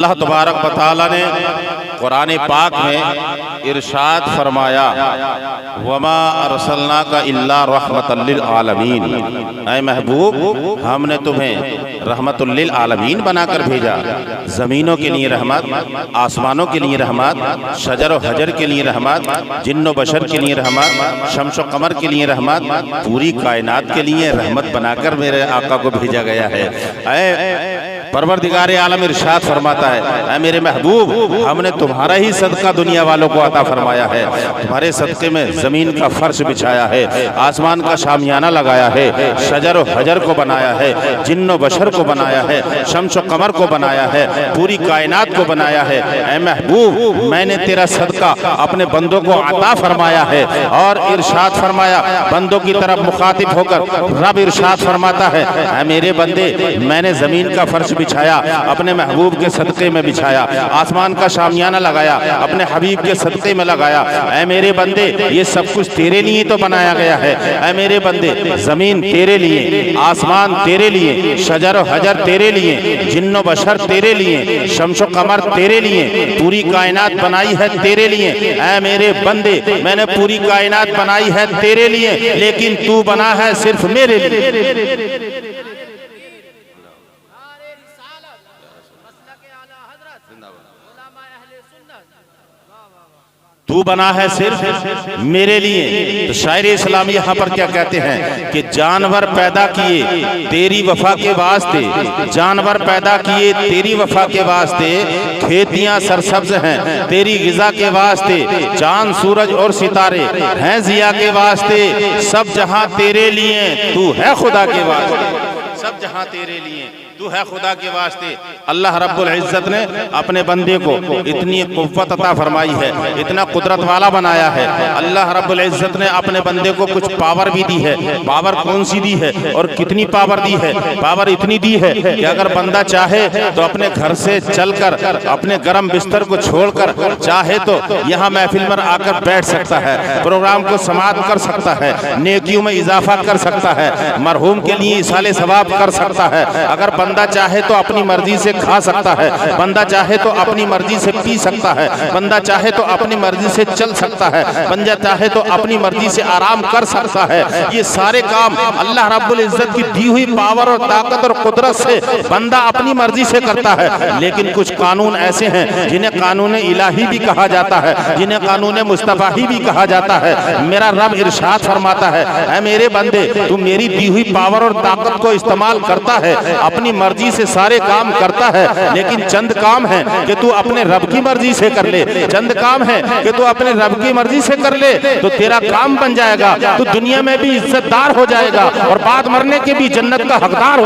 अल्लाह तबारक व तआला ने कुरान पाक में इरशाद फरमाया, वमा अरसलनाका इल्ला रहमतल लिल आलमीन। ऐ महबूब, हमने तुम्हें रहमतुल लिल आलमीन बनाकर भेजा। ज़मीनों के लिए रहमत, आसमानों के लिए रहमत, शजर व हजर के लिए रहमत, जिन्नो बशर के लिए रहमत, शम्स व कमर के लिए रहमत, पूरी कायनात के लिए रहमत बनाकर मेरे आका को भेजा गया है। परवरदिगार आलम इरशाद फरमाता है, ऐ मेरे महबूब, हमने तुम्हारा ही सदका दुनिया वालों को अता फरमाया है। तुम्हारे सदके में जमीन का फर्श बिछाया है, आसमान का शामियाना लगाया है, शजर व हजर को बनाया है, जिन्नो बशर को बनाया है, शम्स व कमर को बनाया है, पूरी कायनात को बनाया है। ऐ महबूब, मैंने तेरा सदका अपने बंदों को अता फरमाया है। और इरशाद फरमाया, बंदों की तरफ मुखातिब होकर रब इरशाद फरमाता है, ऐ मेरे बंदे, मैंने जमीन का फर्श बिछाया, अपने महबूब के सदके में बिछाया, आसमान का शामियाना लगाया, अपने हबीब के सदके में लगाया। ऐ मेरे बंदे, ये सब कुछ तेरे लिए तो बनाया गया है। ऐ मेरे बंदे, जमीन तेरे लिए, आसमान तेरे लिए, शजर व हजर तेरे लिए, जिन्नो बशर तेरे लिए, शम्स व कमर तेरे लिए, पूरी कायनात बनाई है तेरे लिए। ऐ मेरे बंदे, मैंने पूरी कायनात बनाई है तेरे लिए, लेकिन तू बना है सिर्फ मेरे लिए। तू बना है सिर्फ मेरे लिए। तो शायर इस्लाम यहाँ पर क्या कहते हैं कि जानवर पैदा किए तेरी वफा के वास्ते, जानवर पैदा किए तेरी वफा के वास्ते, खेतियां सरसब्ज हैं तेरी गिजा के वास्ते, चांद सूरज और सितारे हैं जिया के वास्ते, सब जहां तेरे लिए, तू है खुदा के वास्ते, सब जहां तेरे लिए, तू है खुदा के वास्ते। अल्लाह रब्बुल इज्जत ने अपने बंदे को इतनी कुव्वत अता फरमाई है, इतना कुदरत वाला बनाया है। अल्लाह रब्बुल इज्जत ने अपने बंदे को कुछ पावर भी दी है। पावर कौन सी दी है और कितनी पावर दी है? पावर इतनी दी है कि अगर बंदा चाहे तो अपने घर से चलकर अपने गर्म बिस्तर को छोड़कर चाहे तो यहाँ महफिल में आकर बैठ सकता है, प्रोग्राम को समाप्त कर सकता है, नेकियों में इजाफा कर सकता है, मरहूम के लिए इसाले सवाब कर सकता है। अगर बंदा चाहे तो अपनी मर्जी से खा सकता है, बंदा चाहे तो अपनी मर्जी से पी सकता है, बंदा चाहे तो अपनी मर्जी से चल सकता है, बंदा चाहे तो अपनी मर्जी से आराम कर सकता है। ये सारे काम अल्लाह रब्बुल इज्जत की दी हुई पावर और ताकत और कुदरत से बंदा अपनी मर्जी से करता है। लेकिन कुछ कानून ऐसे हैं जिन्हें कानून इलाही भी कहा जाता है, जिन्हें कानून मुस्तफाही भी कहा जाता है। मेरा रब इरशाद फरमाता है, ऐ मेरे बंदे, तू मेरी दी हुई पावर और ताकत को इस्तेमाल करता है, अपनी मर्जी से सारे काम करता है, लेकिन चंद काम है कि तू अपने रब की मर्जी से कर ले, चंद काम है कि तू अपने रब की मर्जी से कर ले तो तेरा काम बन जाएगा, तू दुनिया में भी इज्जतदार हो जाएगा और बाद मरने के भी जन्नत का हकदार हो।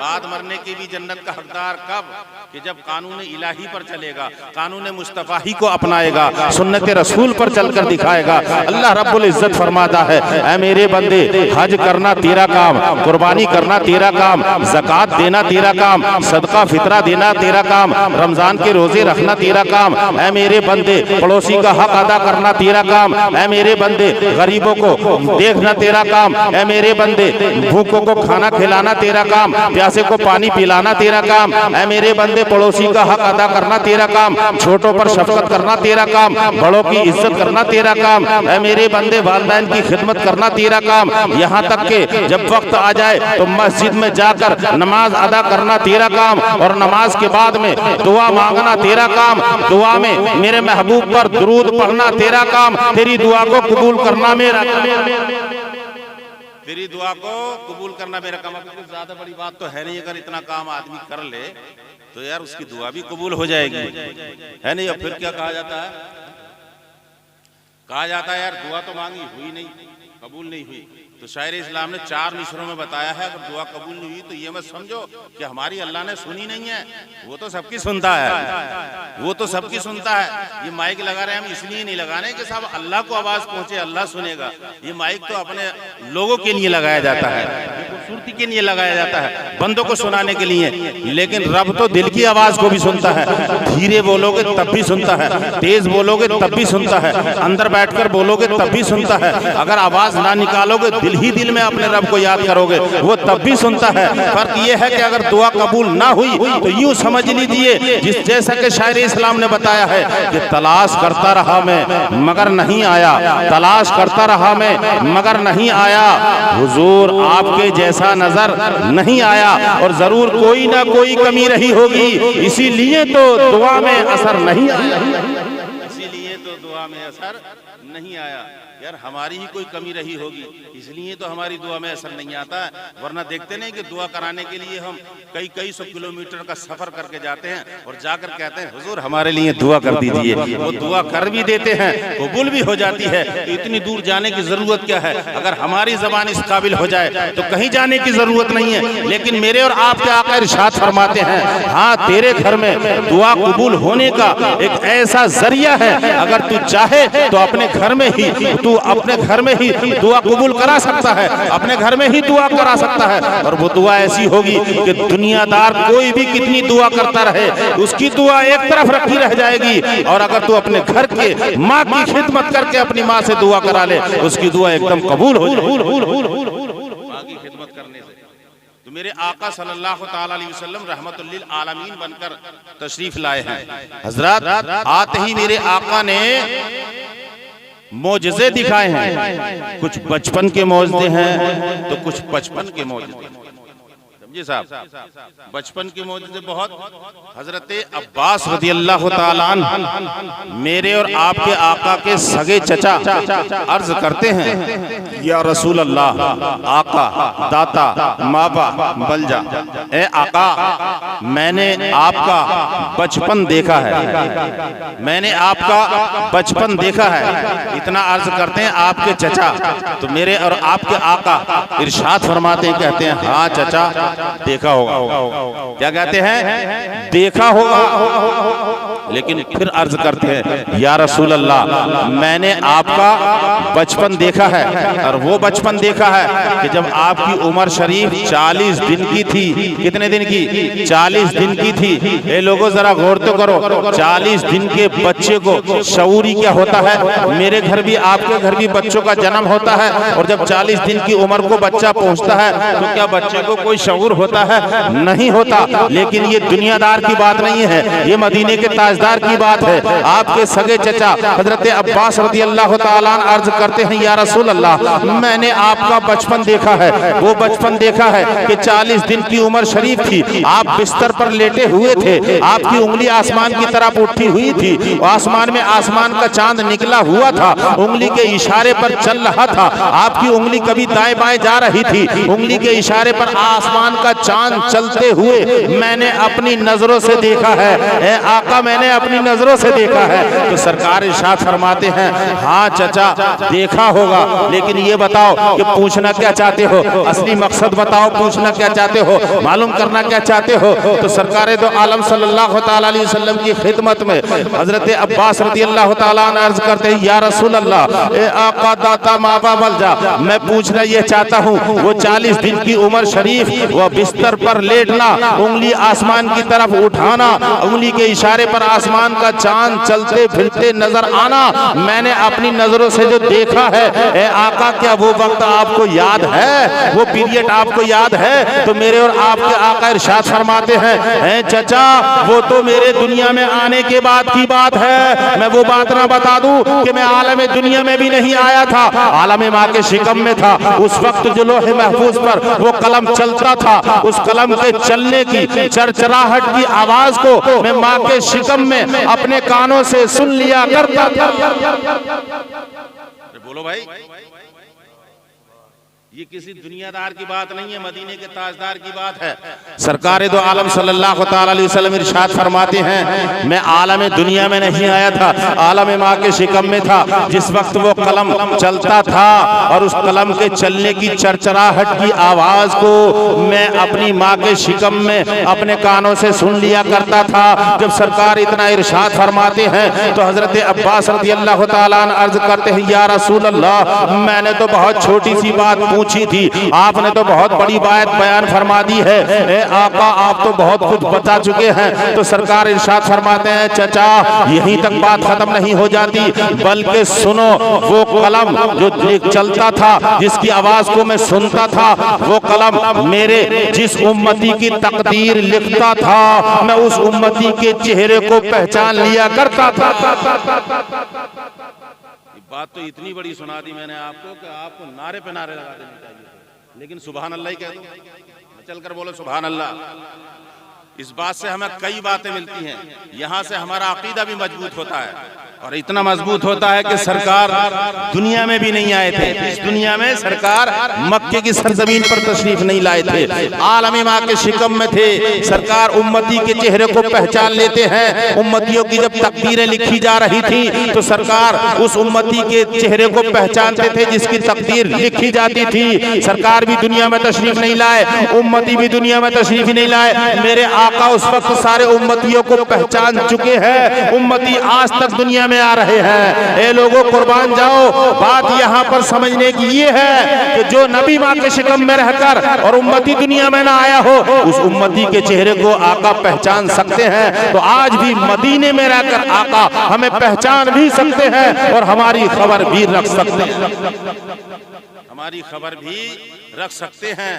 बाद मरने की भी जन्नत का हकदार कब? कि जब कानून इलाही पर चलेगा, कानून मुस्तफाही को अपनाएगा, सुन्नत रसूल पर चलकर दिखाएगा। अल्लाह रब्बुल इज्जत फरमाता है, ऐ मेरे बंदे, हज करना तेरा काम, कुर्बानी करना तेरा काम, ज़कात देना तेरा काम, सदका फितरा देना तेरा काम, रमजान के रोजे रखना तेरा काम। ऐ मेरे बंदे, पड़ोसी का हक अदा करना तेरा काम। ऐ मेरे बंदे, गरीबों को देखना तेरा काम। ऐ मेरे बंदे, भूखों को खाना खिलाना तेरा काम, प्यासे को पानी पिलाना तेरा काम। ऐ मेरे बंदे, पड़ोसी का हक अदा करना तेरा काम, छोटों पर शफकत करना तेरा काम, बड़ों की इज्जत करना तेरा काम। ऐ मेरे बंदे, वालिदैन की खिदमत करना तेरा काम। यहाँ तक के जब वक्त आ जाए तो मस्जिद में जाकर नमाज अदा करना तेरा काम, और नमाज के बाद में दुआ मांगना तेरा काम, दुआ में मेरे महबूब पर दुरूद पढ़ना तेरा काम, तेरी दुआ को कबूल करना मेरा काम, तेरी दुआ को कबूल करना मेरा काम। कुछ ज्यादा बड़ी बात तो है नहीं, अगर इतना काम आदमी कर ले तो यार उसकी दुआ भी कबूल हो जाएगी, है नहीं? और फिर क्या कहा जाता है? कहा जाता है यार दुआ तो मांगी, हुई नहीं, कबूल नहीं हुई। तो शायर इस्लाम ने 4 मिसरों में बताया है, अगर दुआ कबूल नहीं हुई तो ये मत समझो कि हमारी अल्लाह ने सुनी नहीं है, वो तो सबकी सुनता है, वो तो सबकी सुनता है। ये माइक लगा रहे हैं हम इसलिए नहीं लगा रहे कि साहब अल्लाह को आवाज पहुंचे, अल्लाह सुनेगा। ये माइक तो अपने लोगों के लिए लगाया जाता है। पूर्ति के लिए लगाया जाता है, बंदों को सुनाने के लिए। लेकिन रब तो दिल की आवाज को भी सुनता है, धीरे बोलोगे तब भी सुनता है, तेज बोलोगे तब भी सुनता है, अंदर बैठकर बोलोगे तब भी सुनता है। अगर आवाज ना निकालोगे, दिल ही दिल में अपने रब को याद करोगे, वो तब भी सुनता है। फर्क ये है कि अगर दुआ कबूल ना हुई तो यूं समझ लीजिए जिस जैसा कि शायर इस्लाम ने बताया है कि तलाश करता रहा मैं मगर नहीं आया, तलाश करता रहा मैं मगर नहीं आया, हुजूर आपके जैसा नजर नहीं आया, और जरूर कोई ना कोई कमी रही होगी, इसीलिए तो दुआ में असर नहीं आया, इसीलिए तो दुआ में असर नहीं आया। यार हमारी ही कोई कमी रही होगी, इसलिए तो हमारी दुआ में असर नहीं आता है। वरना देखते नहीं कि दुआ कराने के लिए हम कई सौ किलोमीटर का सफर करके जाते हैं और जाकर कहते हैं हुजूर हमारे लिए दुआ कर दीजिए। वो दुआ कर भी देते हैं, कबूल भी हो जाती है। तो इतनी दूर जाने की जरूरत क्या है? अगर हमारी जबान इस काबिल हो जाए तो कहीं जाने की जरूरत नहीं है। लेकिन मेरे और आपके आका इरशाद फरमाते हैं, हाँ तेरे घर में दुआ कबूल होने का एक ऐसा जरिया है, अगर तू चाहे तो अपने घर में ही तू अपने घर में ही दुआ कबूल करा सकता है, अपने घर में ही दुआ करा सकता है। और वो दुआ ऐसी होगी कि दुनियादार कोई भी कितनी दुआ करता रहे, उसकी दुआ एक तरफ रखी रह जाएगी। और अगर तू अपने घर के माँ की खिदमत करके अपनी माँ से दुआ करा ले, उसकी दुआ एकदम कबूल हो माँ की खिदमत करने से। तो मेरे आका सल्लल्लाहु ताला अलैहि वसल्लम रहमतुल लिल आलमीन बनकर तशरीफ लाए हैं। हजरत आते ही मेरे आका ने मोजज़े दिखाए हैं, कुछ बचपन के मोजज़े हैं तो कुछ बचपन के मोजज़े। समझे साहब, बचपन के मोजज़े बहुत। हजरत अब्बास रज़ी अल्लाह ताला अन्हु मेरे और आपके आका के सगे चचा अर्ज करते हैं, या रसूल अल्लाह, आका दाता माबा बलजा, ए आका मैंने आपका बचपन देखा है, मैंने आपका बचपन देखा है। इतना अर्ज करते हैं आपके चचा। तो मेरे और आपके आका इरशाद फरमाते हैं, कहते हैं हाँ चचा देखा होगा। क्या कहते हैं? देखा होगा। लेकिन फिर अर्ज करते हैं, या रसूल अल्लाह मैंने आपका बचपन देखा है, और वो बचपन देखा है कि जब आपकी उम्र शरीफ 40 दिन की थी। कितने दिन की? 40 दिन की थी। ये लोगों जरा गौर तो करो, 40 दिन के बच्चे को शऊरी क्या होता है? मेरे घर भी आपके घर भी बच्चों का जन्म होता है, और जब 40 दिन की उम्र को बच्चा पहुंचता है तो क्या बच्चे को कोई शऊर होता है? नहीं होता। लेकिन ये दुनियादार की बात नहीं है, ये मदीने के ताजदार की बात है। आपके सगे चचा हजरत अब्बास रज़ी अल्लाह ताला अन्हु अर्ज करते हैं, या रसूल अल्लाह मैंने आपका बचपन देखा है। वो बचपन देखा है कि 40 दिन की उम्र शरीफ थी, आप बिस्तर पर लेटे हुए थे, आपकी उंगली आसमान की तरफ उठी हुई थी, आसमान में आसमान का चांद निकला हुआ था, उंगली के इशारे पर चल रहा था। आपकी उंगली कभी दाएं बाएं जा रही थी, उंगली के इशारे पर आसमान का चांद चलते हुए मैंने अपनी नजरों से देखा है। ए आका मैंने अपनी नजरों से देखा है। तो सरकार इरशाद फरमाते हैं, हाँ चचा देखा होगा, लेकिन ये बताओ कि पूछना क्या चाहते हो? असली मकसद बताओ, पूछना क्या चाहते हो, मालूम करना क्या चाहते हो? तो सरकार दो आलम सल्लल्लाहु ताला अलैहि वसल्लम की खिदमत में हजरत अब्बास रज़ी अल्लाह ताला अन्हु अर्ज करते हैं, या रसूल अल्लाह, ए आका दाता माबा बलजा, मैं पूछना ये चाहता हूँ, वो 40 दिन की उम्र शरीफ, वो बिस्तर पर लेटना, उंगली आसमान की तरफ उठाना, उंगली के इशारे पर आसमान का चांद चलते फिरते नजर आना, मैंने अपनी नजरों से जो देखा है। ए आका क्या वो वक्त आपको याद है? वो पीरियड आपको याद है? तो मेरे और आपके आका इरशाद फरमाते हैं, ए चचा वो तो मेरे दुनिया में आने के बाद की बात है। मैं वो बात ना बता दूं कि मैं आलम दुनिया में भी नहीं आया था, आलम माँ के शिकम में था। उस वक्त जो लोहे महफूज पर वो कलम चलता था, उस कलम के चलने की चरचराहट की आवाज को मैं माँ के शिकम में अपने कानों से सुन लिया करता था। बोलो भाई, ये किसी दुनियादार की बात नहीं है, मदीने के ताजदार की बात है। सरकार दो आलम सल्लल्लाहु ताला अलैहि वसल्लम इरशाद फरमाते हैं, मैं आलम दुनिया में नहीं आया था, आलम माँ के शिकम में था। जिस वक्त वो कलम चलता था और उस कलम के चलने की चरचराहट की आवाज को मैं अपनी माँ के शिकम में अपने कानों से सुन लिया करता था। जब सरकार इतना इरशाद फरमाते हैं तो हजरत अब्बास रज़ी अल्लाह ताला अन्हु अर्ज करते हैं, या रसूल अल्लाह मैंने तो बहुत छोटी सी बात पूछ पूछी थी। आपने तो बहुत बड़ी बात बयान फरमा दी है, ए आका आप तो बहुत कुछ बता चुके हैं। तो सरकार इरशाद फरमाते हैं, चचा यहीं तक बात खत्म नहीं हो जाती, बल्कि सुनो वो कलम जो चलता था, जिसकी आवाज को मैं सुनता था, वो कलम मेरे जिस उम्मती की तकदीर लिखता था, मैं उस उम्मती के चेहरे को पहचान लिया करता था। बात तो इतनी बड़ी सुना दी मैंने आपको कि आपको नारे पे नारे लगा देने चाहिए, लेकिन सुभान अल्लाह ही कह दो, चलकर बोलो सुभान अल्लाह। इस बात से हमें कई बातें मिलती हैं। यहाँ से हमारा अकीदा भी मजबूत होता है, और इतना मजबूत होता है कि सरकार दुनिया में भी नहीं आए थे। इस दुनिया में सरकार मक्के की सरजमीन पर तशरीफ नहीं लाए थे, आलमी माँ के शिकम में थे। सरकार उम्मती के चेहरे को पहचान लेते हैं। उम्मतियों की जब तकदीरें लिखी जा रही थी तो सरकार उस उम्मती के चेहरे को पहचानते थे जिसकी तकदीर लिखी जाती थी। सरकार भी दुनिया में तशरीफ नहीं लाए, उम्मती भी दुनिया में तशरीफ नहीं लाए। मेरे आका उस वक्त सारे उम्मतियों को पहचान चुके हैं। उम्मती आज तक दुनिया में आ रहे हैं। ए लोगों कुर्बान जाओ, बात यहाँ पर समझने की ये है कि जो नबी माँ के शिकम में रहकर और उम्मती दुनिया में ना आया हो, उस उम्मती के चेहरे को आका पहचान सकते हैं। तो आज भी मदीने में रहकर आका हमें पहचान भी सकते हैं और हमारी खबर भी रख सकते हैं, हमारी खबर भी रख सकते हैं।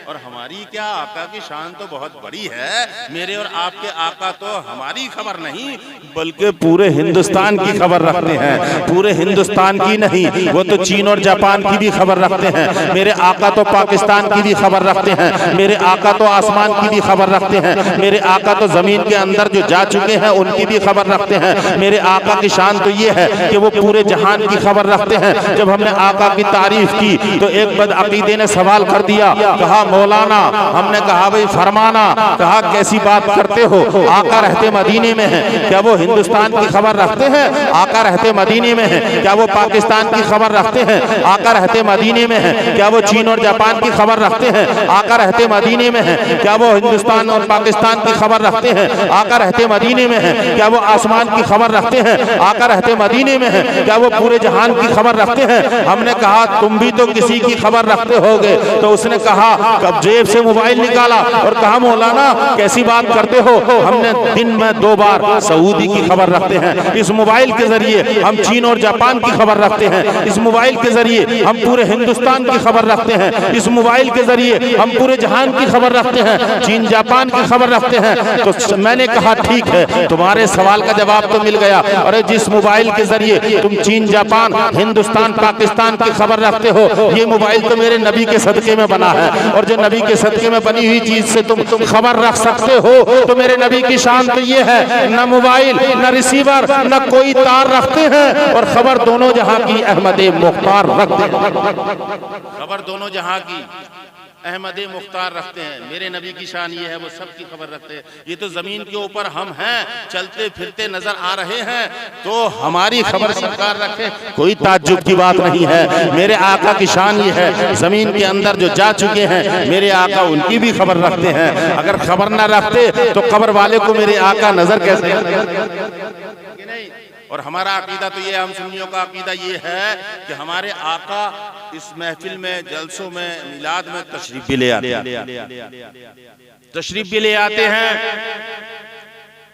और हमारी क्या, आका की शान तो बहुत बड़ी है। मेरे और आपके आका तो हमारी खबर नहीं बल्कि पूरे हिंदुस्तान की खबर रखते हैं। पूरे हिंदुस्तान की नहीं, वो तो चीन और जापान की भी खबर रखते हैं। मेरे आका तो पाकिस्तान की भी खबर रखते हैं। मेरे आका तो आसमान की भी खबर रखते हैं। मेरे आका तो जमीन के अंदर जो जा चुके हैं उनकी भी खबर रखते हैं। मेरे आका की शान तो ये है कि वो पूरे जहान की खबर रखते हैं। जब हमने आका की तारीफ की तो एक बदअकीदे ने सवाल कर दिया, कहा मौलाना, हमने कहा भाई फरमाना, कहा कैसी बात करते हो, आका रहते मदीने में है, क्या वो हिंदुस्तान की खबर रखते हैं? आका रहते मदीने में है, क्या वो पाकिस्तान की खबर रखते हैं? आका रहते मदीने में है, क्या वो चीन और जापान की खबर रखते हैं? आका रहते मदीने में है, क्या वो हिंदुस्तान और पाकिस्तान की खबर रखते हैं? आका रहते मदीने में है, क्या वो आसमान की खबर रखते हैं? आका रहते मदीने में है, क्या वो पूरे जहान की खबर रखते हैं? हमने कहा तुम भी तो किसी की खबर रखते होगे। तो उसने कहा, कब जेब से मोबाइल निकाला और कहा मौलाना कैसी बात करते हो, हमने दिन में 2 बार सऊदी की खबर रखते हैं, इस मोबाइल के जरिए हम चीन और जापान की खबर रखते हैं, इस मोबाइल के जरिए हम पूरे हिंदुस्तान की खबर रखते हैं, इस मोबाइल के जरिए हम पूरे जहान की खबर रखते हैं, चीन जापान की खबर रखते हैं। तो मैंने कहा ठीक है, तुम्हारे सवाल का जवाब तो मिल गया। अरे जिस मोबाइल के जरिए तुम चीन जापान हिंदुस्तान पाकिस्तान की खबर रखते हो, ये मोबाइल तो मेरे नबी के सदके में बना है, और जो नबी के सदके में बनी हुई चीज से तुम खबर रख सकते हो, तो मेरे नबी की शान तो ये है, न मोबाइल न रिसीवर न कोई तार रखते हैं, और खबर दोनों जहां की अहमद मुख्तार रखते हैं। खबर दोनों जहां की अहमद मुख्तार रखते हैं। मेरे नबी की शान ये है, वो सबकी खबर रखते हैं। ये तो जमीन के ऊपर हम हैं, चलते फिरते नजर आ रहे हैं, तो हमारी खबर सरकार रखे, कोई ताज्जुब की बात नहीं है। मेरे आका की शान ये है, जमीन के अंदर जो जा चुके हैं मेरे आका उनकी भी खबर रखते हैं। अगर खबर ना रखते तो कब्र वाले को मेरे आका नजर कैसे कि नहीं। और हमारा अकीदा तो ये, हम सुन्नियों का अकीदा ये है कि हमारे आका इस महफिल में, जलसों में, मिलाद में तशरीफ भी ले आते हैं।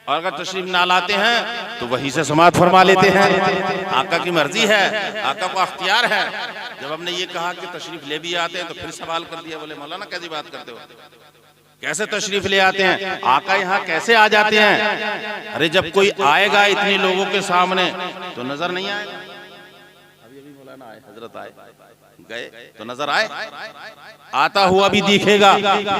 और अगर तशरीफ ना लाते हैं तो वहीं से समाअत फरमा लेते हैं। आका की मर्जी है, आका को अख्तियार है। जब हमने ये कहा कि तशरीफ ले भी आते हैं तो फिर सवाल कर दिया, बोले मौलाना कैसी बात करते हो, कैसे तशरीफ ले आते हैं, आका यहाँ कैसे आ जाते हैं? अरे जब कोई आएगा इतने लोगों के सामने तो नजर नहीं आएगा। अभी मौलाना आए, हजरत आए, गए तो नजर आए, आता हुआ भी दिखेगा,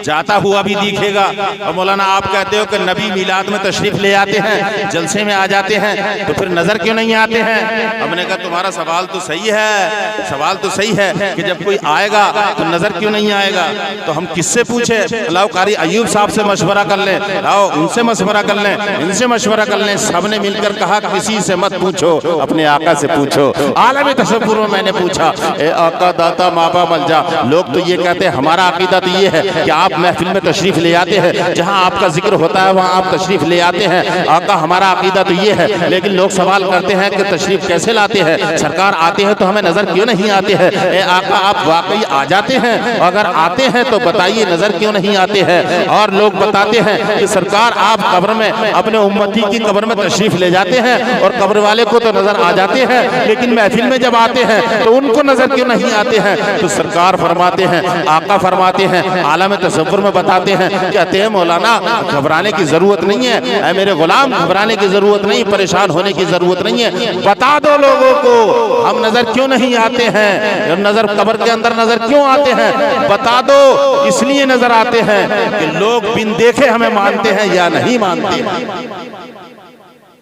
जाता हुआ भी दिखेगा। और मौलाना आप कहते हो कि नबी मिलाद में तशरीफ ले आते हैं, जलसे में आ जाते हैं, तो फिर नजर क्यों नहीं आते हैं? हमने कहा तुम्हारा सवाल तो सही है, सवाल तो सही है कि जब कोई आएगा तो नजर क्यों नहीं आएगा। तो हम किससे पूछे? लाओ कारी अयूब साहब से मशवरा कर लें, लाओ उनसे मशवरा कर लें, इनसे मशवरा कर लें। सबने मिलकर कहा किसी से मत पूछो, अपने आका से पूछो। आलमी तसव्वुर में मैंने पूछा, ए आका दाता मापा मलजा। लोग तो ये कहते हैं, हमारा अकीदा तो ये है कि आप महफिल में तशरीफ ले आते हैं, जहाँ आपका जिक्र होता है वहाँ आप तशरीफ ले आते हैं। आका हमारा अकीदा तो ये है। लेकिन लोग सवाल करते हैं कि तशरीफ कैसे लाते हैं, सरकार आते हैं तो हमें नजर क्यों नहीं आते हैं? ए आका, आप वाकई आ जाते हैं? अगर आते हैं तो बताइए नजर क्यों नहीं आते हैं? और लोग बताते हैं कि सरकार आप कब्र में अपने उम्मती की कब्र में तशरीफ ले जाते हैं और कब्र वाले को तो नजर आ जाते हैं, लेकिन महफिल में जब आते हैं तो उनको नजर क्यों नहीं आते हैं? तो सरकार फरमाते हैं, आका फरमाते हैं, आलम तसव्वुर में बताते हैं, कहते हैं मौलाना घबराने की जरूरत नहीं है, ऐ मेरे गुलाम घबराने की जरूरत नहीं, परेशान होने की जरूरत नहीं है। बता दो लोगों को हम नजर क्यों नहीं आते हैं, नजर कब्र के अंदर नजर क्यों आते हैं? बता दो। इसलिए नजर आते हैं कि लोग बिन देखे हमें मानते हैं या नहीं मानते।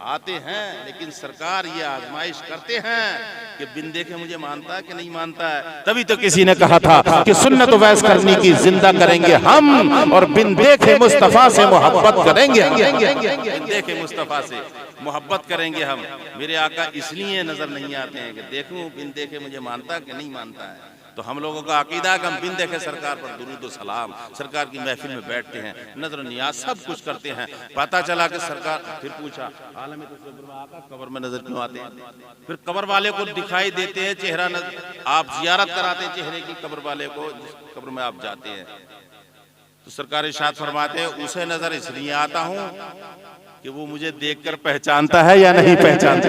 आते हैं, लेकिन सरकार ये आजमाइश करते हैं कि बिन देखे मुझे मानता है कि नहीं मानता है। तभी तो किसी ने कहा था कि सुन्नत वैस करनी की जिंदा करेंगे हम, और बिन देखे मुस्तफा से मोहब्बत करेंगे। बिन देखे मुस्तफा से मोहब्बत करेंगे हम। मेरे आका इसलिए नजर नहीं आते हैं कि देखूं बिन देखे मुझे मानता है कि नहीं मानता है। तो हम लोगों का अकीदा है कि हम बिन देखे सरकार पर दुरूद व सलाम, सरकार की महफिल में बैठते हैं, नजर नियाज सब कुछ करते हैं। पता चला कि सरकार, फिर पूछा आलम तसव्वुर में आका कब्र में नजर क्यों आते हैं? फिर कब्र वाले को दिखाई देते हैं चेहरा, आप जियारत कराते हैं चेहरे की कब्र वाले को, जिस कब्र में आप जाते हैं। तो सरकार इरशाद फरमाते हैं, उसे नजर इसलिए आता हूँ कि वो मुझे देखकर पहचानता है या नहीं पहचानता।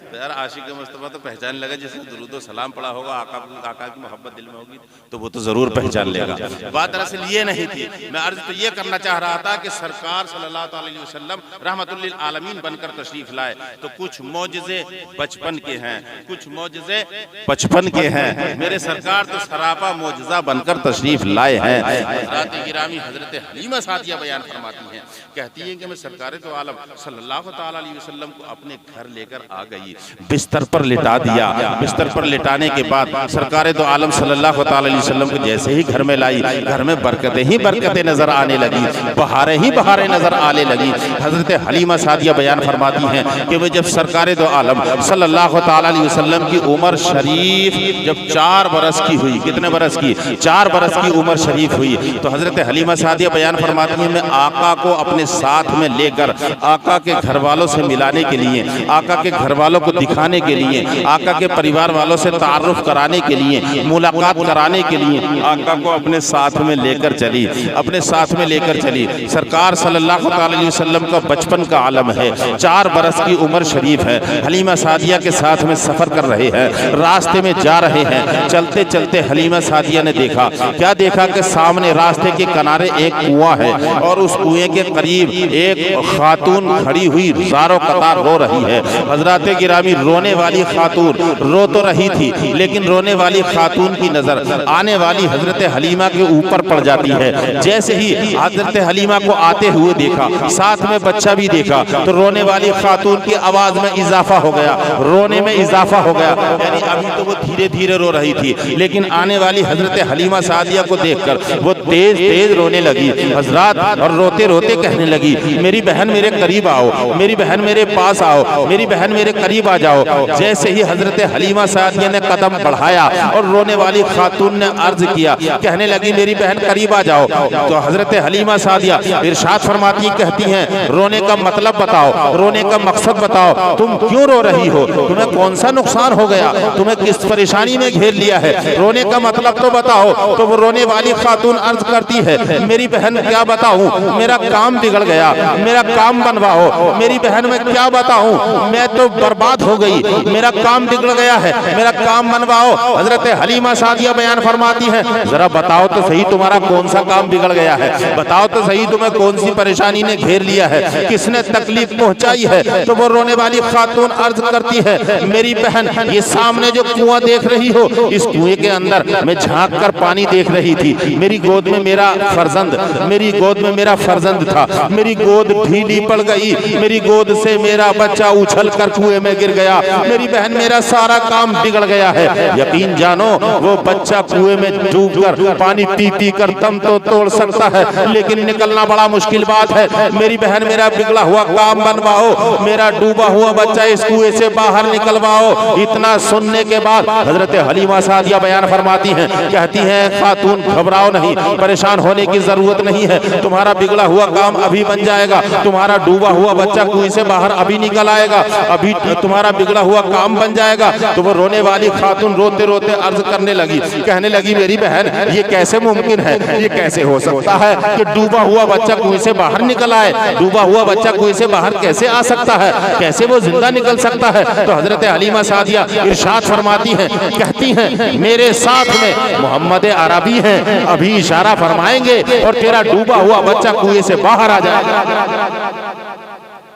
तो यार आशिक मुस्तफा तो पहचान लगा, जिसने दुरूद व सलाम पढ़ा होगा, आका की मोहब्बत दिल में होगी तो वो तो जरूर पहचान लेगा। बात दरअसल ये नहीं थी, मैं अर्ज तो ये करना चाह रहा था कि सरकार सल्लल्लाहु अलैहि वसल्लम रहमतुल लिल आलमीन बनकर तशरीफ लाए तो कुछ मौजज़े बचपन के हैं, कुछ मौजज़े बचपन के हैं। मेरे सरकार तो सरापा मौजज़ा बनकर तशरीफ लाए हैं। हज़रत गिरामी हजरत हलीमा सादिया बयान फरमाती हैं, कहती हैं कि मैं सरकार तो आलम सल्लल्लाहु ताला अलैहि वसल्लम को अपने घर लेकर आ गई, बिस्तर पर लिटा दिया। बिस्तर पर लिटाने के बाद सरकार तो आलम सल्लल्लाहु ताला अलैहि वसल्लम को जैसे ही घर में लाई, घर में बरकतें ही बरकतें नजर आने लगी, बहारें ही बहारें नजर आने लगी। हजरत हलीमा सादिया बयान फरमाती हैं कि मैं जब सरकार तो आलम सल्लल्लाहु ताला अलैहि वसल्लम की उम्र शरीफ जब 4 बरस की हुई, कितने बरस की? 4 बरस की उम्र शरीफ हुई, तो हजरत हलीमा सादिया बयान फरमाती हैं, मैं आका को अपने साथ में लेकर आका के घर वालों से मिलाने के लिए, आका के घर वालों को दिखाने के लिए, आका के परिवार वालों से तारुफ कराने के लिए, मुलाकात कराने के लिए आका को अपने साथ में लेकर चली, अपने साथ में लेकर चली। सरकार सल्लल्लाहु अलैहि वसल्लम का बचपन का आलम है, 4 बरस की उम्र शरीफ है। हलीमा सादिया के साथ में सफर कर रहे हैं, रास्ते में जा रहे हैं। चलते चलते हलीमा सादिया ने देखा, क्या देखा कि सामने रास्ते के किनारे एक कुआं है और उस कुएं के करीब एक खातून खड़ी हुई ज़ारो कतार रो रही है। हजरत गिरामी रोने वाली खातून रो तो रही थी, लेकिन रोने वाली खातून की नजर आने वाली हजरत हलीमा के ऊपर पड़ जाती है। जैसे ही हजरत हलीमा को आते हुए देखा, साथ में बच्चा भी देखा, तो रोने वाली खातून की आवाज में इजाफा हो गया, रोने में इजाफा हो गया। यानी अभी तो वो धीरे धीरे रो रही थी, लेकिन आने वाली हजरत हलीमा सादिया को देखकर वो तेज तेज रोने लगी हजरात, और रोते रोते कहने लगी, मेरी बहन मेरे करीब आओ, मेरी बहन मेरे पास आओ, मेरी बहन मेरे करीब आ जाओ। जैसे ही हजरत हलीमा सादिया ने कदम बढ़ाया और रोने वाली खातून ने अर्ज किया, कहने लगी मेरी बहन करीब आ जाओ, तो हजरत हलीमा सादिया इरशाद फरमाती, कहती हैं, रोने का मतलब बताओ, रोने का मकसद बताओ, तुम क्यों रो रही हो, तुम्हें कौन सा नुकसान हो गया, तुम्हें किस परेशानी में घेर लिया है, रोने का मतलब तो बताओ। तो वो रोने वाली खातून अर्ज करती है, मेरी बहन क्या बताऊं, मेरा काम बिगड़ गया, मेरा काम बनवाओ, मेरी बहन मैं क्या बताऊं, मैं तो बर्बाद हो गई, मेरा काम बिगड़ गया है, मेरा काम बनवाओ। हजरत हलीमा सादिया बयान फरमाती हैं, जरा बताओ तो सही तुम्हारा कौन सा काम बिगड़ गया है, बताओ तो सही तुम्हें कौन सी परेशानी ने घेर लिया है, किसने तकलीफ पहुंचाई है। तो वो रोने वाली खातून अर्ज करती है, मेरी बहन ये सामने जो कुआं देख रही हो, इस कुएं के अंदर मैं झांक कर पानी देख रही थी, मेरी गोद में मेरा फर्जंद, मेरी गोद में मेरा फर्जंद था, मेरी गोद ढीली पड़ गई, मेरी गोद से मेरा बच्चा उछल कर कुएं में गिर गिर गया। मेरी बहन मेरा सारा काम बिगड़ गया है। यकीन जानो वो बच्चा कुएं में डूबकर पानी पी पी कर दम तो तोड़ सकता है, लेकिन निकलना बड़ा मुश्किल बात है। मेरी बहन मेरा बिगड़ा हुआ काम बनवाओ, मेरा डूबा हुआ बच्चा इस कुएं से बाहर निकलवाओ। इतना सुनने के बाद हजरत हलीमा सादिया बयान फरमाती हैं, कहती हैं खातून घबराओ नहीं, परेशान होने की जरूरत नहीं है, तुम्हारा बिगड़ा हुआ काम अभी बन जाएगा, तुम्हारा डूबा हुआ बच्चा कुएं से बाहर अभी निकल आएगा, अभी तुम्हारा बिगड़ा हुआ काम बन जाएगा। तो वो रोने वाली खातून रोते रोते अर्ज करने लगी, कहने लगी मेरी बहन ये कैसे मुमकिन है, ये कैसे हो सकता है कि डूबा हुआ बच्चा कुएं से बाहर निकल आए, डूबा हुआ बच्चा कुएं से बाहर कैसे आ सकता है, कैसे वो जिंदा निकल सकता है। तो हजरत हलीमा सादिया इरशाद फरमाती हैं, कहती हैं मेरे साथ में मोहम्मद अरबी हैं, अभी इशारा फरमाएंगे और तेरा डूबा हुआ बच्चा कुएं से बाहर आ जाएगा,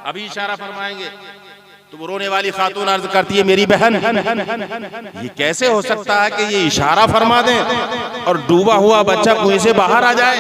अभी इशारा फरमाएंगे। तो वो रोने वाली खातून अर्ज करती है मेरी बहन ये कैसे हो सकता है कि ये इशारा फरमा दें और डूबा हुआ बच्चा कुएं से बाहर आ जाए।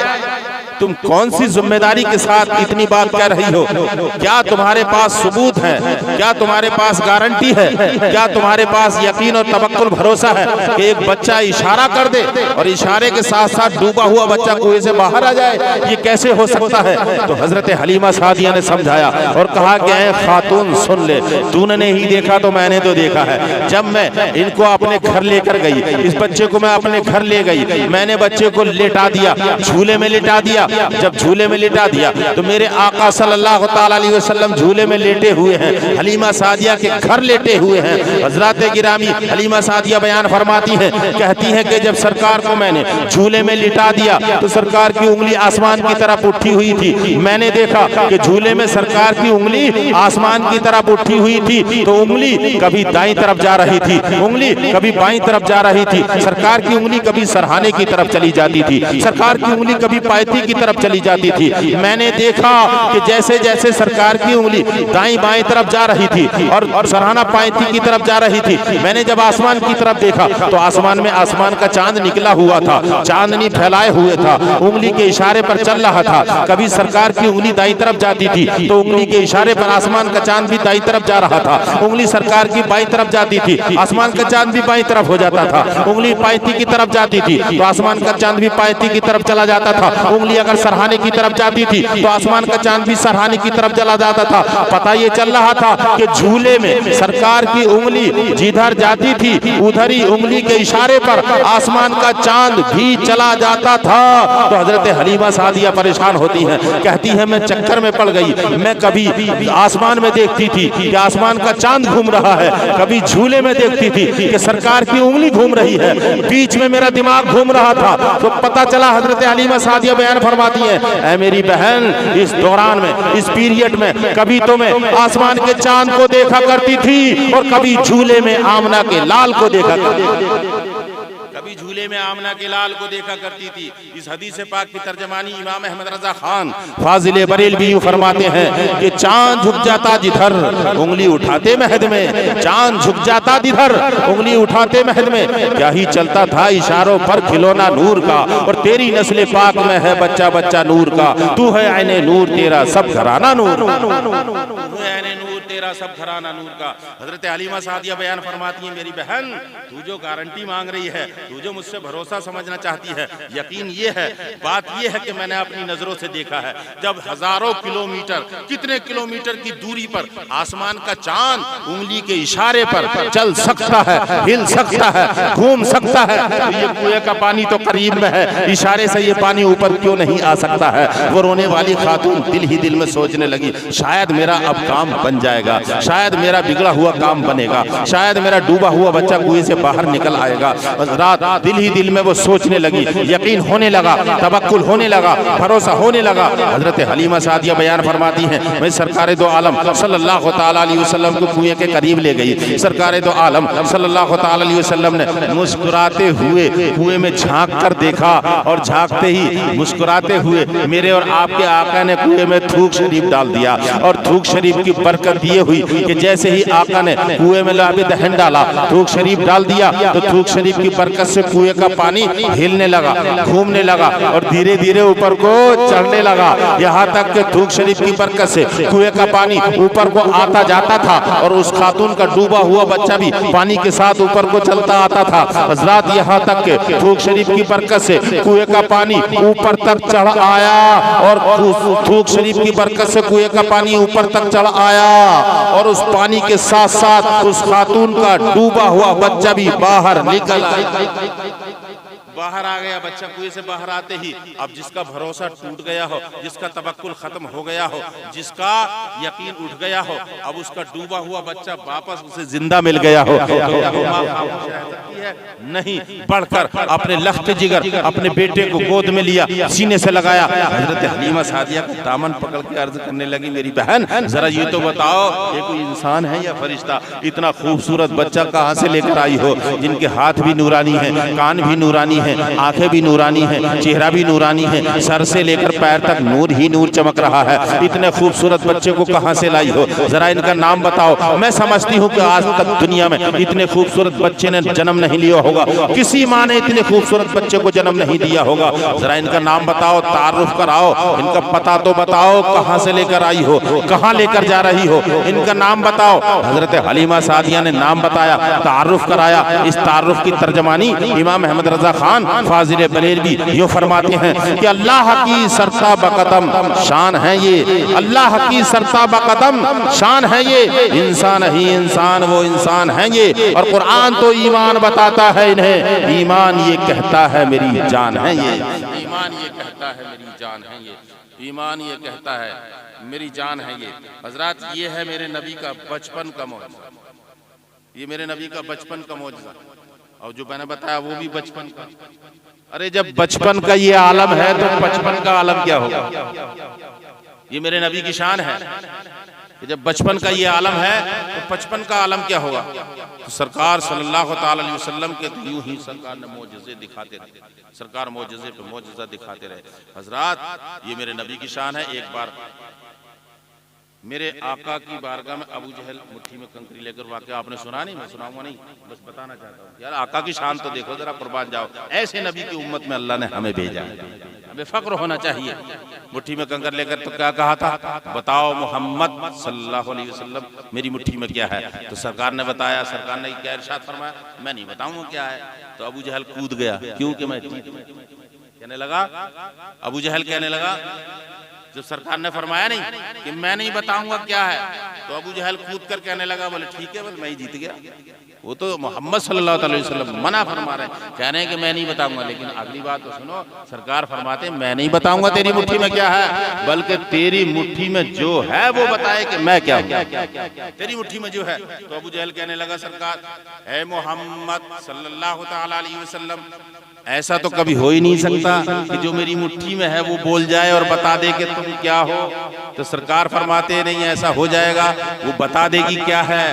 तुम कौन सी जिम्मेदारी के साथ इतनी बात कह रही हो? क्या तुम्हारे पास सबूत है? क्या तुम्हारे पास गारंटी है? क्या तुम्हारे पास यकीन और तवक्कुल भरोसा है कि एक बच्चा इशारा कर दे और इशारे के साथ साथ डूबा हुआ बच्चा कुएं से बाहर आ जाए? ये कैसे हो सकता है? तो हजरत हलीमा सादिया ने समझाया और कहा कि खातून सुन ले, तूने नहीं देखा तो मैंने तो देखा है। जब मैं इनको अपने घर लेकर गई, इस बच्चे को मैं अपने घर ले गई, मैंने बच्चे को लेटा दिया, झूले में लेटा दिया। जब झूले में लेटा दिया तो मेरे आका सल्लल्लाहु ताला अलैहि वसल्लम झूले में लेटे हुए हैं, हलीमा सादिया के घर लेटे हुए हैं। हजरात गिरामी हलीमा सादिया बयान फरमाती हैं, कहती हैं कि जब सरकार को मैंने झूले में लिटा दिया तो सरकार की उंगली आसमान की तरफ उठी हुई थी। मैंने देखा कि झूले में सरकार की उंगली आसमान की तरफ उठी हुई थी, तो उंगली कभी दाईं तरफ जा रही थी, उंगली कभी बाईं तरफ जा रही थी। सरकार की उंगली कभी सरहाने की तरफ चली जाती थी, सरकार की उंगली कभी पायथी की तरफ चली जाती थी। मैंने देखा कि जैसे जैसे सरकार की उंगली दाईं बाईं तरफ जा रही थी और सरहाना पायथी की तरफ जा रही थी, मैंने जब आसमान की तरफ देखा तो आसमान में आसमान का चांद निकला हुआ था, चांदनी फैलाए हुए था, उंगली के इशारे पर चल रहा था। कभी सरकार की उंगली दाईं तरफ जाती थी तो उंगली के इशारे पर आसमान का चांद भी दाईं तरफ जा रहा था, उंगली सरकार की बाईं तरफ जाती थी, आसमान का चांद भी बाईं तरफ हो जाता था। उंगली पायथी की तरफ जाती थी तो आसमान का चांद भी पायथी की तरफ चला जाता था। उंगली अगर सरहाने की तरफ जाती थी तो आसमान का चांद भी सरहाने की तरफ चला जाता था। पता ये चल रहा था कि झूले में सरकार की उंगली जिधर जाती थी उधर ही उंगली के इशारे पर आसमान का चांद भी चला जाता था। तो हजरत हलीमा सादिया परेशान होती हैं, कहती है मैं चक्कर में पड़ गई। मैं कभी आसमान में देखती थी कि आसमान का चांद घूम रहा है, कभी झूले में देखती थी कि सरकार की उंगली घूम रही है, बीच में मेरा दिमाग घूम रहा था। तो पता चला हजरत हलीमा सादिया बयान फरमाती है, ऐ मेरी बहन इस दौरान में, इस पीरियड में कभी तो मैं आसमान के चांद को देखा करती थी और कभी झूले में आमना के लाल को देखा करती थी, कभी झूले में आमना के लाल को देखा करती थी। इस हदीस पाक की तर्जमानी इमाम अहमद रजा खान फाजिल बरेलवी फरमाते हैं कि चांद झुक जाता जिधर उंगली उठाते महद में, चांद झुक जाता जिधर उंगली उठाते महद में, क्या ही चलता था इशारों पर खिलौना नूर का, और तेरी नस्ल पाक में है बच्चा बच्चा नूर का, तू है आईने नूर तेरा सब घराना नूर, तेरा सब घराना नूर का। हजरत हलीमा सादिया बयान फरमाती है, मेरी बहन तू जो गारंटी मांग रही है, तू जो मुझसे भरोसा समझना चाहती है, यकीन ये है, बात ये है कि मैंने अपनी नजरों से देखा है जब हजारों किलोमीटर, कितने किलोमीटर की दूरी पर आसमान का चांद उंगली के इशारे पर चल सकता है, हिल सकता है, घूम सकता है, तो ये कुएं का पानी तो करीब में है, इशारे से ये पानी ऊपर क्यों नहीं आ सकता है। वो रोने वाली खातून दिल ही दिल में सोचने लगी, शायद मेरा अब काम बन जाएगा, शायद मेरा बिगड़ा हुआ काम बनेगा, शायद मेरा डूबा हुआ बच्चा कुएं से बाहर निकल आएगा। रात दिल ही दिल में वो सोचने लगी, यकीन होने लगा, तवक्कुल होने लगा, भरोसा होने लगा। हजरत हलीमा सादिया बयान फरमाती हैं, मैं सरकार दो आलम सल्लल्लाहु ताला अलैहि वसल्लम को कुएं के करीब ले गई। सरकार दो आलम सल्लल्लाहु ताला अलैहि वसल्लम ने मुस्कुराते हुए कुएं में झांक कर देखा और झांकते ही मुस्कुराते हुए मेरे और आपके आका ने कुएं में थूक शरीफ डाल दिया, और थूक शरीफ की बरकत ये हुई कि जैसे ही आका ने कुएं में लाबे दहन डाला, थूक शरीफ डाल दिया, तो थूक शरीफ की बरकत से कुएं कुएं का पानी हिलने लगा, घूमने लगा और धीरे धीरे ऊपर को चढ़ने लगा, यहाँ तक कि थूक शरीफ की बरकत से कुएं का पानी ऊपर को आता जाता था और उस खातून का डूबा हुआ बच्चा भी पानी के साथ ऊपर को चलता आता था। हजरात, यहाँ तक कि थूक शरीफ की बरकत से कुएं का पानी ऊपर तक चढ़ आया और थूक शरीफ की बरकत से कुएं का पानी ऊपर तक चढ़ आया और उस पानी के साथ साथ उस खातून का डूबा हुआ बच्चा भी बाहर निकल आया। बाहर आ गया बच्चा कुएं से बाहर आते ही। अब जिसका भरोसा टूट गया हो, जिसका तवक्कुल खत्म हो गया हो, जिसका यकीन उठ गया हो, अब उसका डूबा हुआ बच्चा वापस उसे जिंदा मिल गया हो, नहीं, बढ़कर अपने लख्त जिगर अपने बेटे को गोद में लिया, सीने से लगाया। हजरत हलीमा सादिया का दामन पकड़ के अर्ज करने लगी, मेरी बहन जरा ये तो बताओ, ये कोई इंसान है या फरिश्ता? इतना खूबसूरत बच्चा कहाँ से लेकर आई हो, जिनके हाथ भी नूरानी है, कान भी नूरानी है, आंखें भी नूरानी है, चेहरा भी नूरानी है, सर से लेकर पैर तक नूर ही नूर चमक रहा है। इतने खूबसूरत बच्चे को कहां से लाई हो, जरा इनका नाम बताओ। मैं समझती हूँ कि आज तक दुनिया में इतने खूबसूरत बच्चे ने जन्म नहीं लिया होगा, किसी माँ ने इतने खूबसूरत बच्चे को जन्म नहीं दिया होगा। जरा इनका नाम बताओ, तारुफ कराओ, इनका पता तो बताओ, कहां से लेकर आई हो, कहां लेकर जा रही हो, इनका नाम बताओ। हजरत हलीमा सादिया ने नाम बताया, तारुफ कराया। इस तारुफ की तर्जमानी इमाम अहमद रजा खान फाजिल बरेलवी यूं फरमाते हैं कि अल्लाह की सरता बकदम शान है ये, अल्लाह की सरता बकदम शान है ये, इंसान ही इंसान वो इंसान है ये। और कुरान तो ईमान बताता है इन्हें, ईमान ये कहता है मेरी जान है ये, ईमान ये कहता है मेरी जान है ये, ईमान ये कहता है मेरी जान है ये। हजरात, ये है मेरे नबी का बचपन का मौजज़ा, ये मेरे नबी का बचपन का मौजज़ा। और जो मैंने बताया वो भी बचपन का। अरे जब बचपन का ये आलम है तो बचपन का आलम क्या होगा? ये मेरे नबी की शान है। जब बचपन का ये आलम है तो बचपन का आलम क्या होगा? तो सरकार सल्लल्लाहु ताला अलैहि वसल्लम के यूं ही सरकार ने मौजज़े दिखाते रहे, सरकार मौजज़े पे मौजज़ा दिखाते रहे। हजरात, ये मेरे नबी की शान है। एक बार मेरे आका की बारगाह में अबू जहल मुट्ठी में कंकरी लेकर, वाकया आपने सुना नहीं, मैं सुनाऊंगा नहीं, बस बताना चाहता हूँ। यार आका की शान तो देखो जरा, कुर्बान जाओ। ऐसे नबी की उम्मत में अल्लाह ने हमें भेजा है, हमें फक्र होना चाहिए। मुट्ठी में कंकर लेकर तो क्या कहा था? बताओ मोहम्मद सल्लल्लाहु अलैहि वसल्लम मेरी मुट्ठी में क्या है? तो सरकार ने बताया। सरकार ने क्या इरशाद फरमाया? मैं नहीं बताऊंगा क्या है। तो अबू जहल कूद गया, क्योंकि मैं कहने लगा, अबू जहल कहने लगा, जब सरकार ने फरमाया नहीं कि मैं नहीं बताऊंगा क्या है, तो अबू जहल कूद कर कहने लगा, बोले ठीक है, बस मैं ही जीत गया। वो तो मोहम्मद सल्लल्लाहु अलैहि वसल्लम मना फरमा रहे हैं, कह रहे हैं कि मैं नहीं बताऊंगा। लेकिन अगली बात तो सुनो, सरकार फरमाते हैं मैं नहीं बताऊंगा तेरी मुट्ठी में क्या है, बल्कि तेरी मुट्ठी में जो है वो बताए कि मैं क्या हूं, तेरी मुट्ठी में जो है। तो अबू जहल कहने लगा, सरकार है मोहम्मद सल्लल्लाहु ताला अलैहि वसल्लम, ऐसा तो कभी हो ही नहीं सकता कि जो मेरी मुट्ठी में है वो बोल जाए और बता दे कि तुम क्या हो। तो सरकार फरमाते नहीं, ऐसा हो जाएगा, वो बता देगी क्या है,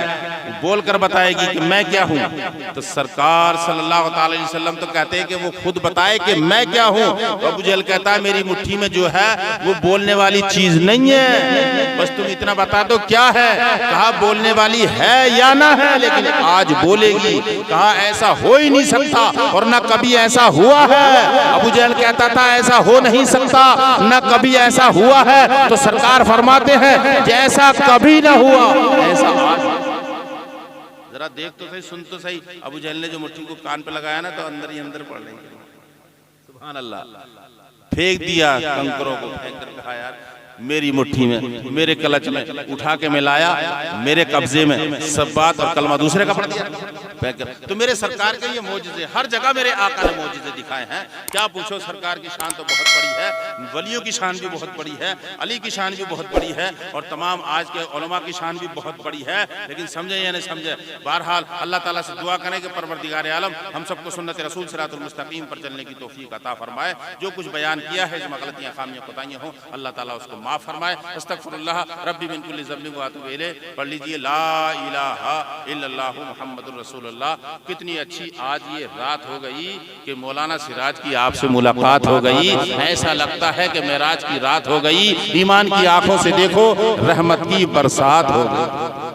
वो बोल कर बताएगी कि मैं क्या हूँ। तो सरकार सल्लल्लाहु अलैहि वसल्लम तो कहते हैं कि वो खुद बताए कि मैं क्या हूँ। तो अबू जहल कहता है मेरी मुट्ठी में जो है वो बोलने वाली चीज नहीं है, बस तुम इतना बता दो क्या है। कहा बोलने वाली है या ना है, लेकिन आज बोलेगी। कहा ऐसा हो ही नहीं सकता और ना कभी ऐसा हुआ है। अबू जहल कहता था ऐसा हो नहीं सकता, न कभी ऐसा हुआ है। तो सरकार फरमाते हैं जैसा कभी ना हुआ ऐसा आज। जरा देख तो सही, सुन तो सही। अबू जहल ने जो मुट्ठी को कान पे लगाया ना, तो अंदर ही अंदर पड़ रही, सुभान अल्लाह। फेंक दिया कंकरों को, फेंक कर कहा यार मेरी मुट्ठी में, मेरे कलच में उठा के मिलाया, मेरे कब्जे में सब बात और कलमा दूसरे का पढ़ दिया। तो मेरे सरकार के ये मौजज़े, हर जगह मेरे आका ने मौजज़े दिखाए हैं। क्या पूछो, सरकार की शान तो बहुत बड़ी है, वलियों की शान भी बहुत बड़ी है, अली की शान भी बहुत बड़ी है, और तमाम आज के उलमा की शान भी बहुत बड़ी है। लेकिन समझे या नहीं समझे, बहरहाल अल्लाह ताला से दुआ करें कि परवरदिगार आलम हम सबको सुन्नत रसूल सिरातुल मुस्तकीम पर चलने की तौफीक अता फरमाए। जो कुछ बयान किया है, इसमें गलतियाँ खामियाँ कोताहियाँ हों, अल्लाह ताला उसको माफ़ फरमाए। अस्तगफिरुल्लाह रब्बी मिन कुल्ली ज़ंबिन व अतूबु इलैह। पढ़ लीजिए ला इलाहा इल्लल्लाहु मुहम्मदुर रसूलुल्लाह। कितनी अच्छी आज ये रात हो गई कि मौलाना सिराज की आपसे मुलाकात हो गई। ऐसा लगता है कि मेराज की रात हो गई। ईमान की आंखों से देखो, रहमत की बरसात हो गई।